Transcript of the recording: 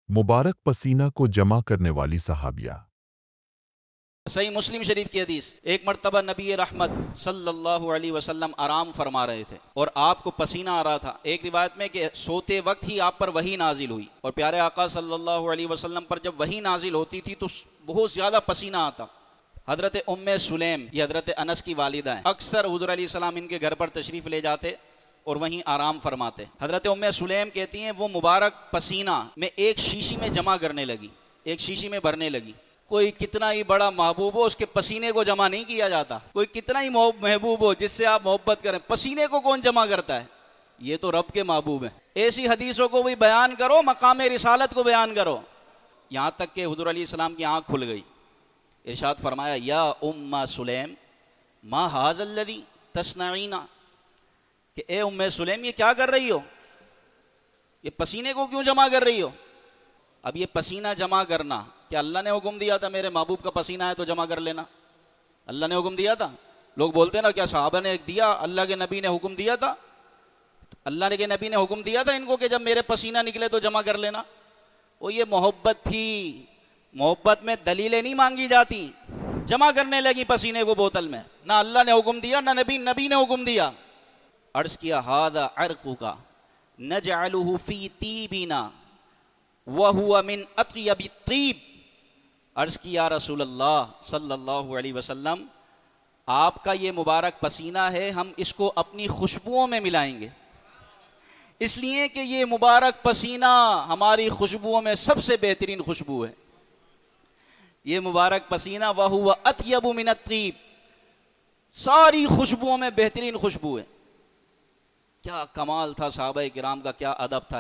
مبارک پسینہ کو جمع کرنے والی صحابیہ۔ صحیح مسلم شریف کی حدیث، ایک مرتبہ نبی رحمت صلی اللہ علیہ وسلم آرام فرما رہے تھے اور آپ کو پسینہ آ رہا تھا۔ ایک روایت میں کہ سوتے وقت ہی آپ پر وحی نازل ہوئی، اور پیارے آقا صلی اللہ علیہ وسلم پر جب وحی نازل ہوتی تھی تو بہت زیادہ پسینہ آتا۔ حضرت ام سلیم، یہ حضرت انس کی والدہ ہیں، اکثر حضور علیہ السلام ان کے گھر پر تشریف لے جاتے اور وہیں آرام فرماتے۔ حضرت ام سلیم کہتی ہیں وہ مبارک پسینہ میں ایک شیشی میں جمع کرنے لگی، ایک شیشی میں بھرنے لگی۔ کوئی کتنا ہی بڑا محبوب ہو، اس کے پسینے کو جمع نہیں کیا جاتا۔ کوئی کتنا ہی محبوب ہو جس سے آپ محبت کریں، پسینے کو کون جمع کرتا ہے؟ یہ تو رب کے محبوب ہیں۔ ایسی حدیثوں کو بھی بیان کرو، مقام رسالت کو بیان کرو۔ یہاں تک کہ حضور علیہ السلام کی آنکھ کھل گئی، ارشاد فرمایا یا ام سلیم ما ھذا الذی تصنعین، کہ اے ام سلیم یہ کیا کر رہی ہو، یہ پسینے کو کیوں جمع کر رہی ہو؟ اب یہ پسینہ جمع کرنا کیا اللہ نے حکم دیا تھا میرے محبوب کا پسینہ ہے تو جمع کر لینا؟ اللہ نے حکم دیا تھا؟ لوگ بولتے ہیں نا کیا صحابہ نے دیا، اللہ کے نبی نے حکم دیا تھا؟ اللہ کے نبی نے حکم دیا تھا ان کو کہ جب میرے پسینہ نکلے تو جمع کر لینا؟ وہ یہ محبت تھی، محبت میں دلیلیں نہیں مانگی جاتی۔ جمع کرنے لگی پسینے کو بوتل میں، نہ اللہ نے حکم دیا نہ نبی نے حکم دیا۔ عرض کیا ھذا عرقک نجعلہ فی طیبنا وَهُوَ مِنْ أَطْيَبِ الطِّيبِ، عرض کی یا رسول اللہ صلی اللہ علیہ وسلم آپ کا یہ مبارک پسینہ ہے، ہم اس کو اپنی خوشبوؤں میں ملائیں گے، اس لیے کہ یہ مبارک پسینہ ہماری خوشبوؤں میں سب سے بہترین خوشبو ہے۔ یہ مبارک پسینہ وَهُوَ أَطْيَبُ مِنَ الطِّيبِ، ساری خوشبوؤں میں بہترین خوشبو ہے۔ کیا کمال تھا صحابہ کرام کا، کیا ادب تھا۔